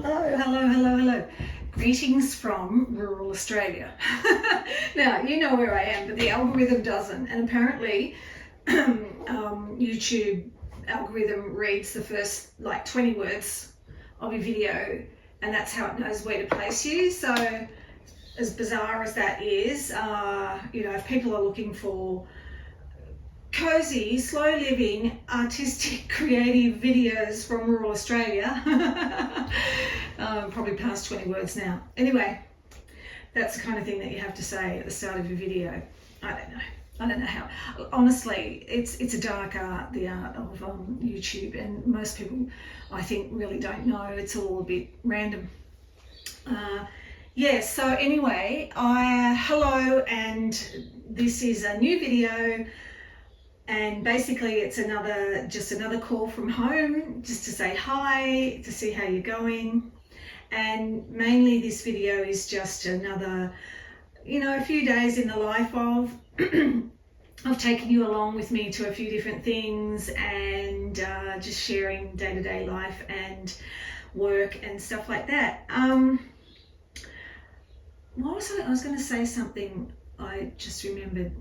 Hello. Greetings from rural Australia. Now, you know where I am, but the algorithm doesn't. And apparently, YouTube algorithm reads the first 20 words of your video, and that's how it knows where to place you. So, as bizarre as that is, if people are looking for cozy, slow living, artistic, creative videos from rural Australia, probably past 20 words now. Anyway, that's the kind of thing that you have to say at the start of your video. I don't know how. Honestly, it's a dark art, the art of YouTube, and most people, I think, really don't know. It's all a bit random. So anyway, hello, and this is a new video. And basically it's just another call from home, just to say hi, to see how you're going. And mainly this video is just another, a few days in the life of. I've taken you along with me to a few different things, and just sharing day-to-day life and work and stuff like that. What was I was going to say something, I just remembered.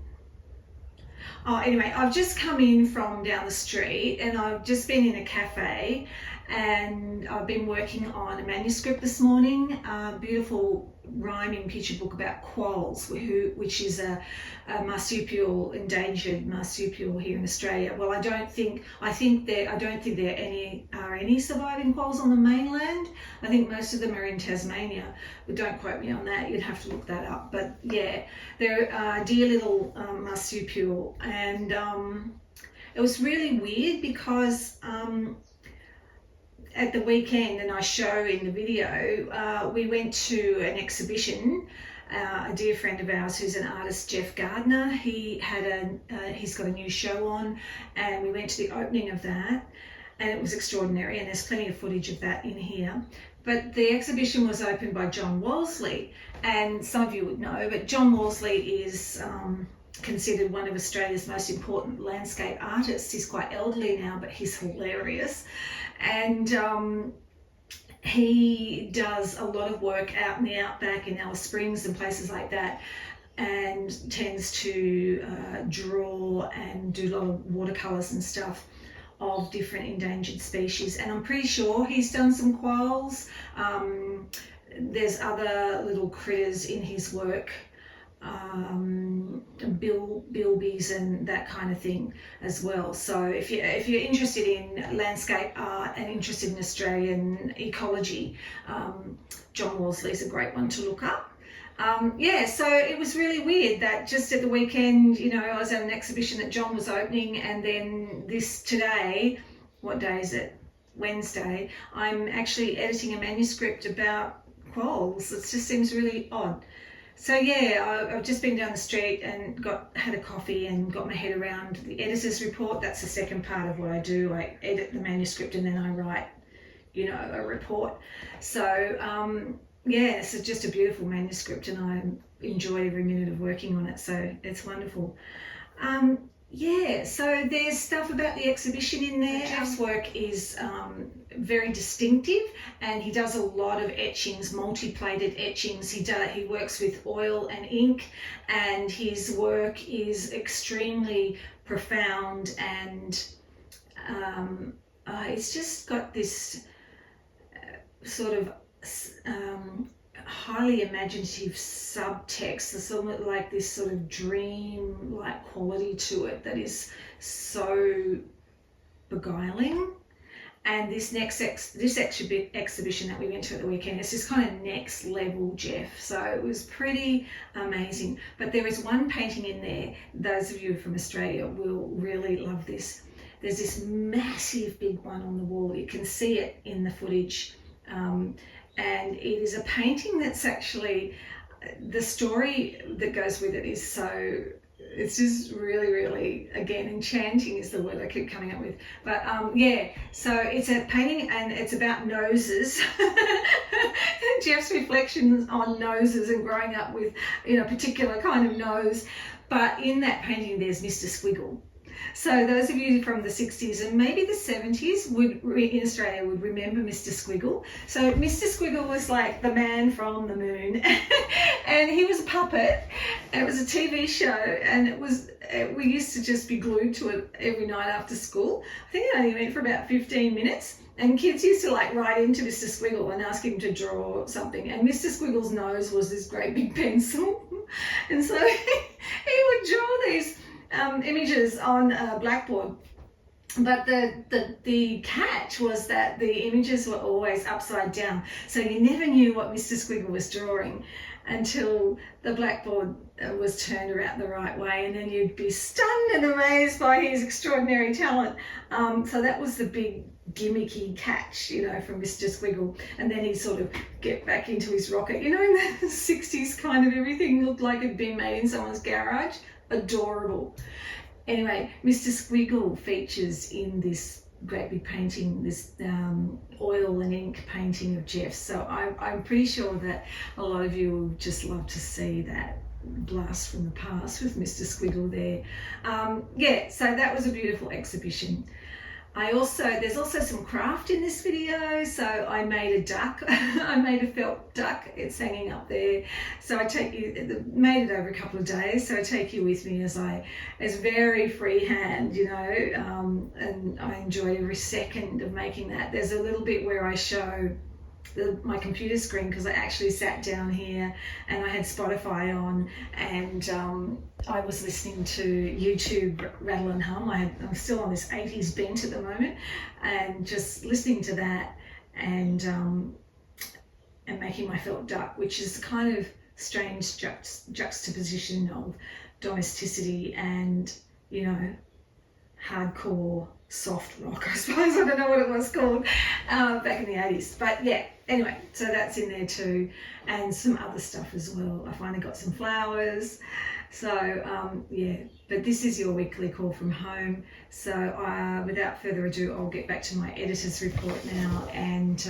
Anyway, I've just come in from down the street, and I've just been in a cafe, and I've been working on a manuscript this morning, a beautiful rhyming picture book about quolls, which is a marsupial, endangered marsupial here in Australia. Well, I don't think there are any surviving quolls on the mainland. I think most of them are in Tasmania, but don't quote me on that. You'd have to look that up. But yeah, they're a dear little marsupial, and it was really weird because at the weekend, and I show in the video, we went to an exhibition. A dear friend of ours who's an artist, Jeff Gardner, he's got a new show on, and we went to the opening of that, and it was extraordinary, and there's plenty of footage of that in here. But the exhibition was opened by John Wolseley, and some of you would know, but John Wolseley is considered one of Australia's most important landscape artists. He's quite elderly now, but he's hilarious. And he does a lot of work out in the outback in Alice Springs and places like that, and tends to draw and do a lot of watercolours and stuff of different endangered species. And I'm pretty sure he's done some quolls. There's other little critters in his work, bilbies and that kind of thing as well. So if you're interested in landscape art and interested in Australian ecology, John Wolseley's a great one to look up. So it was really weird that just at the weekend, I was at an exhibition that John was opening, and then today, what day is it? Wednesday, I'm actually editing a manuscript about quolls. It just seems really odd. So yeah, I've just been down the street and had a coffee and got my head around the editor's report. That's the second part of what I do. I edit the manuscript and then I write, a report. So so just a beautiful manuscript, and I enjoy every minute of working on it. So it's wonderful. So there's stuff about the exhibition in there. Jeff's work is very distinctive, and he does a lot of etchings, multi-plated etchings. He works with oil and ink, and his work is extremely profound, and it's just got this sort of highly imaginative subtext. There's almost like this sort of dream-like quality to it that is so beguiling. And this exhibition that we went to at the weekend, it's just kind of next level Jeff. So it was pretty amazing. But there is one painting in there, those of you from Australia will really love this. There's this massive big one on the wall. You can see it in the footage. And it is a painting that's actually, the story that goes with it is so, it's just really, really, again, enchanting is the word I keep coming up with. But so it's a painting, and it's about noses. Jeff's reflections on noses and growing up with, a particular kind of nose. But in that painting, there's Mr. Squiggle. So those of you from the 60s and maybe the 70s in Australia would remember Mr. Squiggle. So Mr. Squiggle was like the man from the moon, and he was a puppet. And it was a TV show, and we used to just be glued to it every night after school. I think it only went for about 15 minutes. And kids used to like write into Mr. Squiggle and ask him to draw something. And Mr. Squiggle's nose was this great big pencil. And so he would draw these images on a blackboard. But the catch was that the images were always upside down. So you never knew what Mr. Squiggle was drawing until the blackboard was turned around the right way, and then you'd be stunned and amazed by his extraordinary talent. So that was the big gimmicky catch, from Mr. Squiggle. And then he'd sort of get back into his rocket. In the 60s, kind of everything looked like it'd been made in someone's garage. Adorable. Anyway, Mr. Squiggle features in this great big painting, this oil and ink painting of Jeff's. So I'm pretty sure that a lot of you will just love to see that blast from the past with Mr. Squiggle there. So that was a beautiful exhibition. There's also some craft in this video. So I made a duck. I made a felt duck. It's hanging up there. So made it over a couple of days. So I take you with me as very freehand, and I enjoy every second of making that. There's a little bit where I show my computer screen because I actually sat down here and I had Spotify on, and I was listening to YouTube Rattle and Hum. I'm still on this 80s bent at the moment, and just listening to that and making my felt duck, which is a kind of strange juxtaposition of domesticity and hardcore soft rock, I suppose. I don't know what it was called back in the 80s. But yeah, anyway, so that's in there too. And some other stuff as well. I finally got some flowers. So but this is your weekly call from home. So without further ado, I'll get back to my editor's report now, and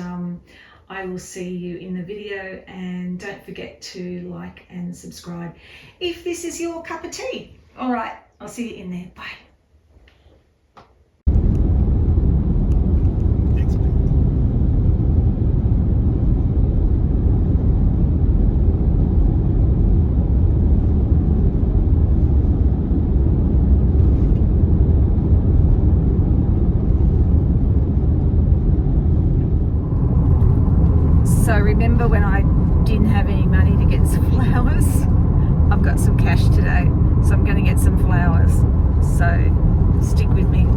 I will see you in the video. And don't forget to like and subscribe if this is your cup of tea. All right, I'll see you in there. Bye. So remember when I didn't have any money to get some flowers? I've got some cash today, so I'm going to get some flowers. So stick with me.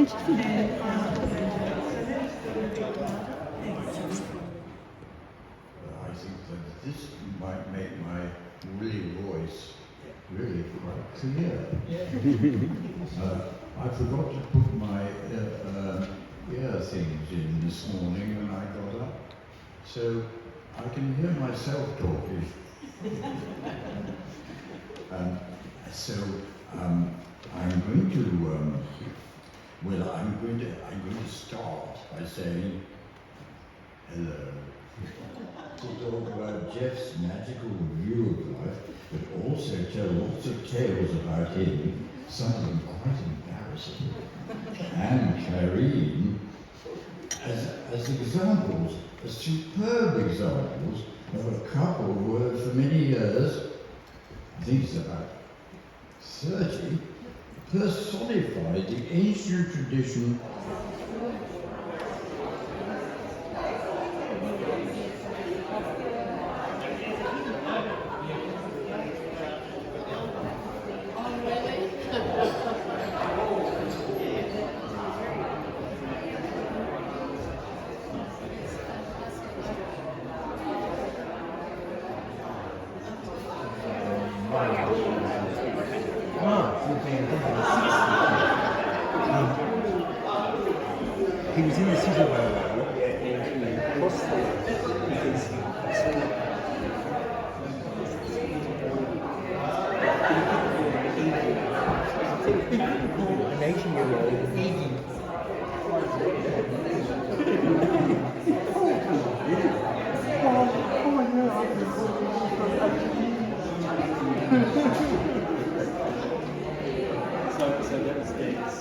I think that this might make my woolly voice really quite clear. I forgot to put my ear things in this morning when I got up, so I can hear myself talking. I'm going to I'm going to start by saying hello. To talk about Jeff's magical view of life, but also tell lots of tales about him, some of them quite embarrassing, and Karine as examples, as superb examples of a couple who have for many years, I think it's about 30, personified the ancient tradition He was in the city where an 18-year-old eating. So that was days.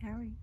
Harry.